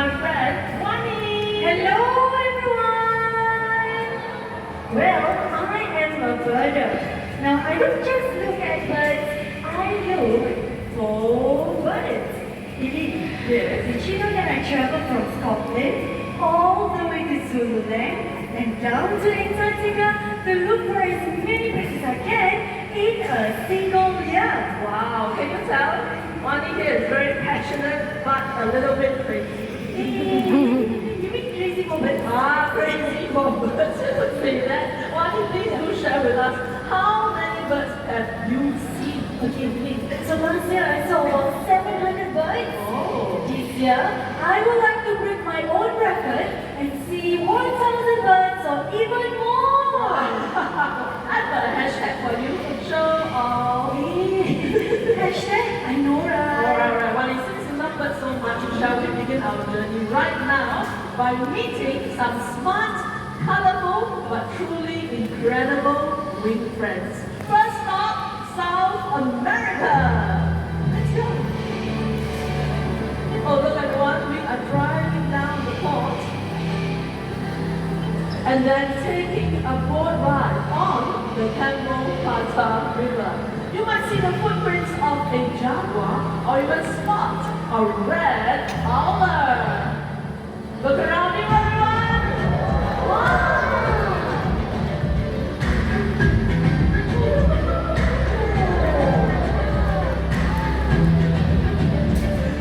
my friend, Wani. Hello everyone! Well, I am a birder. Now I don't just look at birds, I look for birds. Lily, did you know that I traveled from Scotland all the way to Zululand and down to Antarctica to look for as many places I can in a single year? Wow, can you tell? Wani here is very passionate but a little bit crazy. You mean crazy moment? Crazy moments. You would say that. Wani, please do share with us how many birds have you seen? Okay, please. So last year I saw about 700 birds. Oh. This year, I would like to break my own record and see 1,000 birds or even more. I've got a hashtag for you. Show off. Hashtag, I know, right? Alright, Wani, since you love birds so much, shall we begin our journey right now by meeting some smart, colorful, but truly incredible wing friends. First stop, South America. Let's go. Oh, look everyone, we are driving down the port and then taking a boat ride on the Campo Plata River. You might see the footprints of a jaguar or even spot a red owl. Look around you everyone. Wow!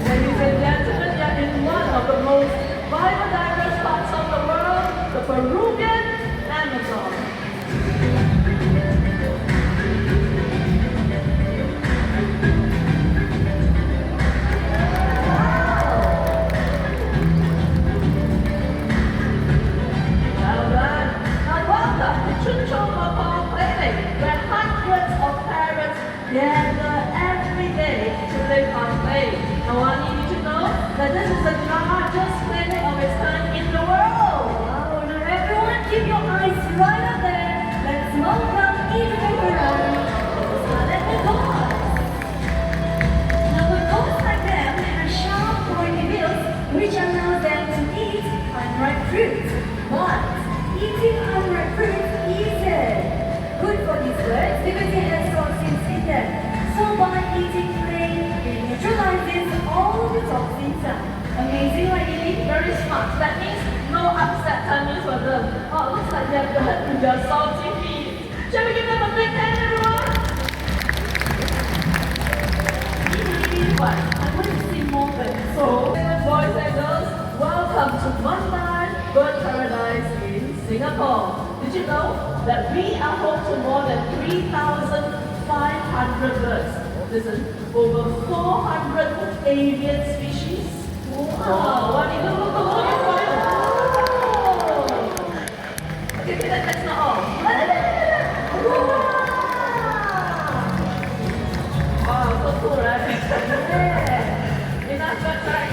Ladies and gentlemen, we are in one of the most biodiverse parts of the world, the Peruvian Amazon. Well done. Now welcome to Chunchomapong Playmate, where hundreds of parrots gather every day to live and play. Now, Wani, did you know that this is the largest playmate of its kind in the world? Wow, now everyone keep your eyes right up there. Let's welcome Adrian Ferrari, Scarlet Goats. Now the goats like them have sharp pointy bills which allow them to eat unripe fruit. But eating unripe fruit isn't good for these birds because it has toxins in them. So by eating plain, it neutralizes all the toxins out. Amazing, right, Lily? Very smart. That means no upset tummies for them. Oh, looks like they're done with their salty feet. Shall we give them a big hand, everyone? What? I want to see more birds. So, boys and girls, welcome to Mandai Bird Paradise in Singapore. Did you know that we are home to more than 3,500 birds? Listen, over 400 avian species. Wow! What is look, Okay, that's not all. Wow, so cool, right? Yeah. Enough birds, right?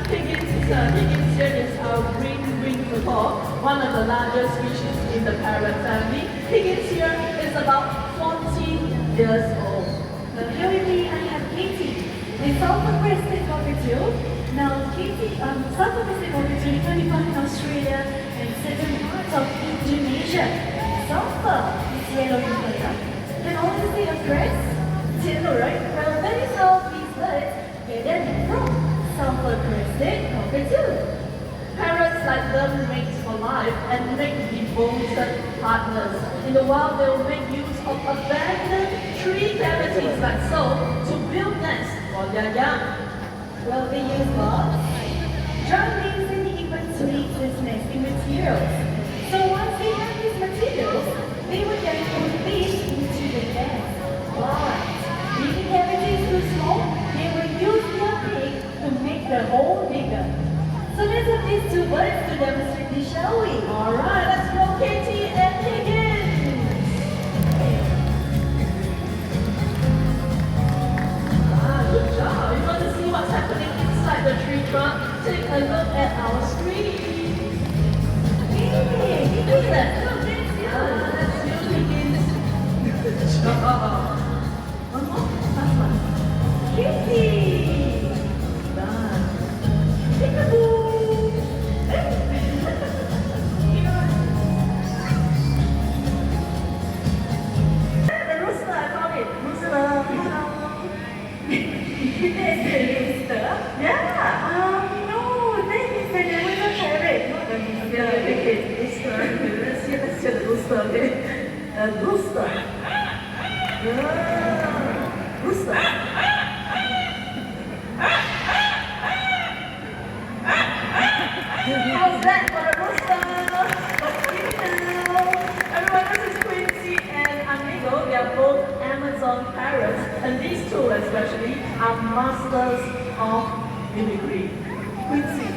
Higgins here is our green winged macaw, one of the largest species in the parrot family. Higgins here is about 14 years old. Here with me, I have Katie, the sulfur-crested cockatoo. Now, Katie, sulfur-crested cockatoo you can find in Australia and certain parts of Indonesia. Sulfur is yellow in color. And also see a crest? It's yellow, right? Well, that is how these birds get their name from. Sulfur-crested cockatoo. Parrots like them mate for life and make devoted partners. In the wild, they will make use of abandoned tree cavities like so to build nests for their young. Well, they use bark, dry leaves, and even twigs as nesting materials. So once they have these materials, they would then put these into the nest. But if the cavity is too small, they will use their beak to make the hole bigger. So let's have these two birds to demonstrate this, shall we? Alright, let's go Katie and Higgins! Good job! You want to see what's happening inside the tree trunk? Take a look at our screen. Hey, Look at that! Look, that's you! That's you, Higgins! Good job! One more? Last one. Kitty! Done. okay? Rooster. Rooster. How's that for a rooster? Everyone, this is Quincy and Amigo. They are both Amazon parrots, and these two especially are masters of mimicry. Quincy,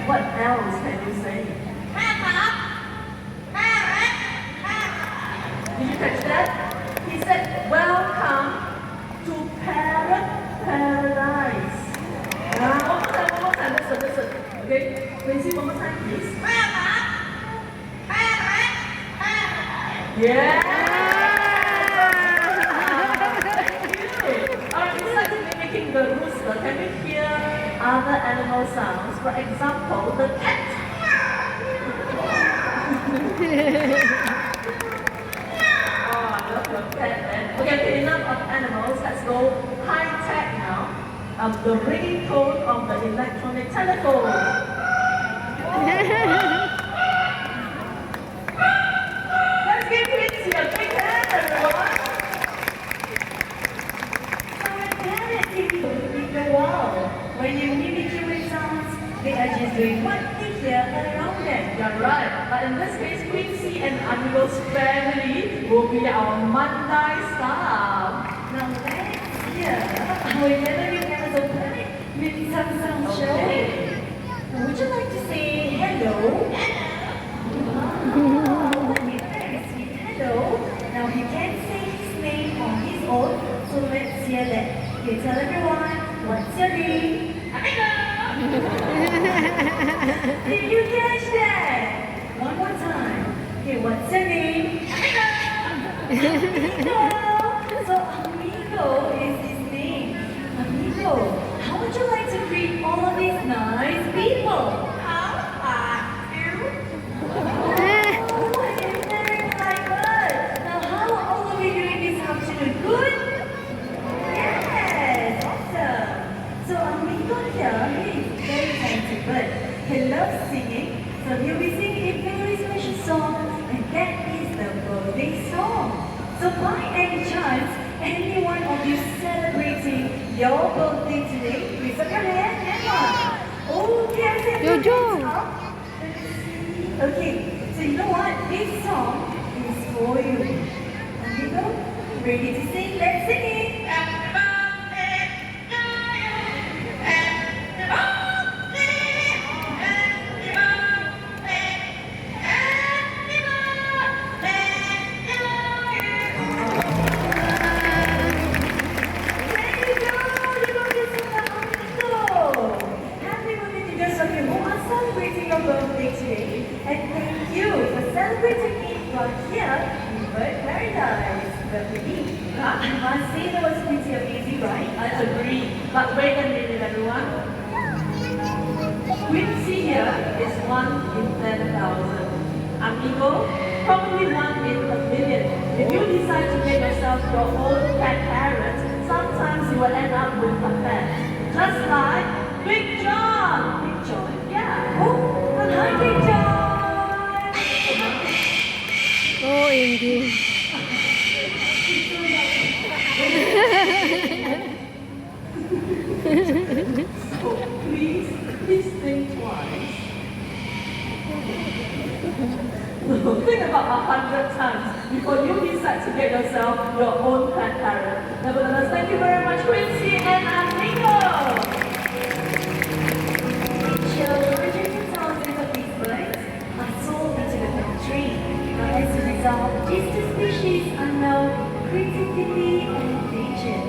what else can you say? Did you catch that? He said, "Welcome to Parrot Paradise." One more time, listen. Okay, Quincy, one more time, please. Yeah! Thank you. Alright, besides mimicking the rooster, can we hear other animal sounds? For example, the cat. Oh, I love your cat. Okay, enough of animals. Let's go high tech now. The ringing tone of the electronic telephone. Let's give Quincy a big hand, everyone. When you mimic human sounds, they are just doing what they hear around them. You're right. But in this case, Quincy and Amigo's family will be our Mandai staff. Now let's hear our yellow Amazon planet with some sound show. Okay. Would you like to say hello? Oh, very sweet hello. Now he can't say his name on his own, so let's hear that. Okay, tell everyone, what's your name? Did you catch that? One more time. Okay, what's your name? Amigo. So Amigo is his name. Amigo, how would you like to greet all of these nice people? How are you? Oh, it's very quite good. Now, how are all of you doing this afternoon? Good? Yes, awesome. So Amigo here, he is very talented, but he loves singing. So he'll be singing a very special song, and that is the birthday song. So by any chance, any one of you celebrating your birthday today, please up your hand and on. Okay, I said your hands up. Let me see. Okay, so you know what? This song is for you. Amigo, ready to sing? Let's sing it. I must say that was pretty amazing, right? I agree. But wait a minute, everyone. Quincy here is 1 in 10,000. Amigo, probably 1 in a million. If you decide to get yourself your own pet parrot, sometimes you will end up with a pet. Just like Big John. Big John? Yeah. Oh, hi Big John! OMG. So please think twice. Think about 100 times before you decide to get yourself your own pet parrot. Nevertheless, thank you very much, Quincy and Amigo. Hundreds of thousands of these birds are sold into the country. As a result, these two species are now critically endangered.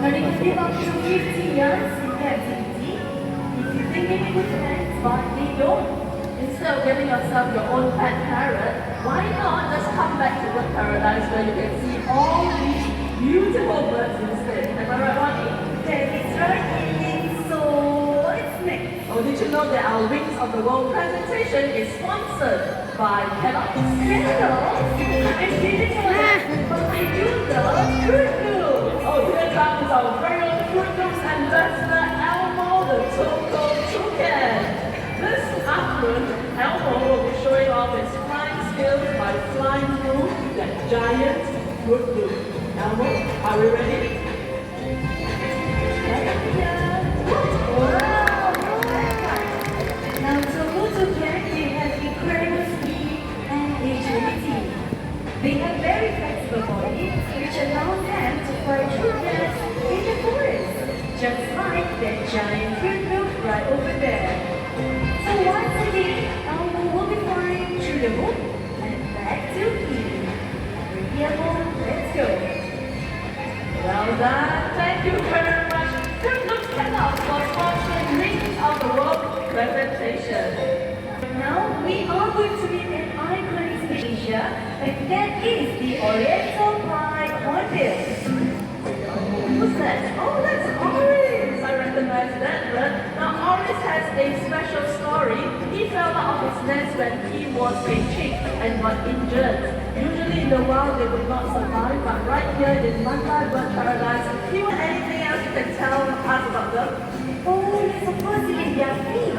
Now they could live up to 50 years in captivity if you think they make good friends, but they don't. Instead of getting yourself your own pet parrot, why not just come back to the paradise where you can see all these beautiful birds instead? Am I right, Ronnie? That is right, Amy. So what's next? Oh, did you know that our Wings of the World presentation is sponsored by Kellogg's? Hello, I didn't know that, but I do love Fruit Loops. Oh, here comes our very own Fruit Loops ambassador, Elmo the Choco Toucan. This afternoon, Elmo will be showing off his flying skills by flying giant fruit loop. Elmo, are we ready? Wow! Now, Tomoto Cat, they have incredible speed and agility. They have very flexible bodies, which allows them to fly through gas in the forest, just like that giant fruit loop right over there. So once again, Elmo will be flying through the loop and back to Eve. Ready, Elmo? Let's go. Well done. Thank you very much. Fruit Loop Stand-Up for sponsoring Rings of the World presentation. Now we are going to meet an iconic species, and that is the Oriental Pied Hornbill. Who's that? Oh, that's Oris! I recognize that bird. Now, Oris has a special story. He fell out of his nest when he was a chick and got injured. Usually in the wild they would not survive, but right here in Mandai Bird Paradise, do you want anything else you can tell us about them? Oh, yes, of course, it is their feet.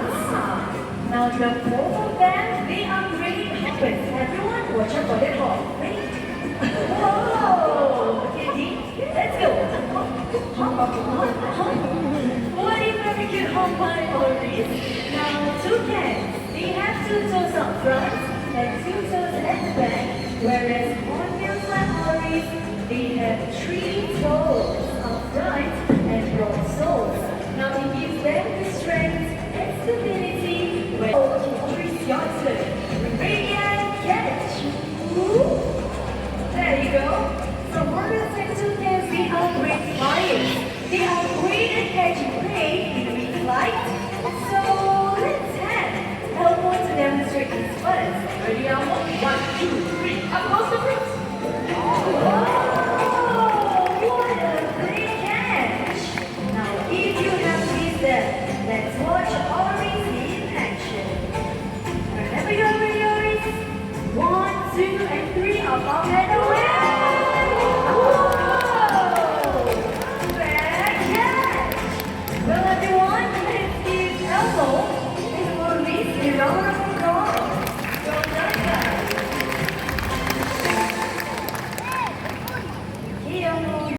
Now the both of them, they are great hoppers. Everyone watch out for them all. Ready? Whoa! Okay, Dee, let's go. What if we could hop by Oris? Now, two cats, they have two toes up front and two toes at the back, whereas hornbills like Oris, they have three toes up front and broad soles. Now, it gives them the strength and stability when Oris Johnson, radiant catch. Ooh. There you go. So hornbills and toucans, they are great flyers. They are great at catching prey in mid-flight. So let's have Elmo to demonstrate this first. Ready, Elmo? 1, 2, 3. Up goes the fruit. Wow! What a great catch! Now, if you have missed that, let's watch Oris in action. Whenever you're ready, Oris, 1, 2, and 3 up our head.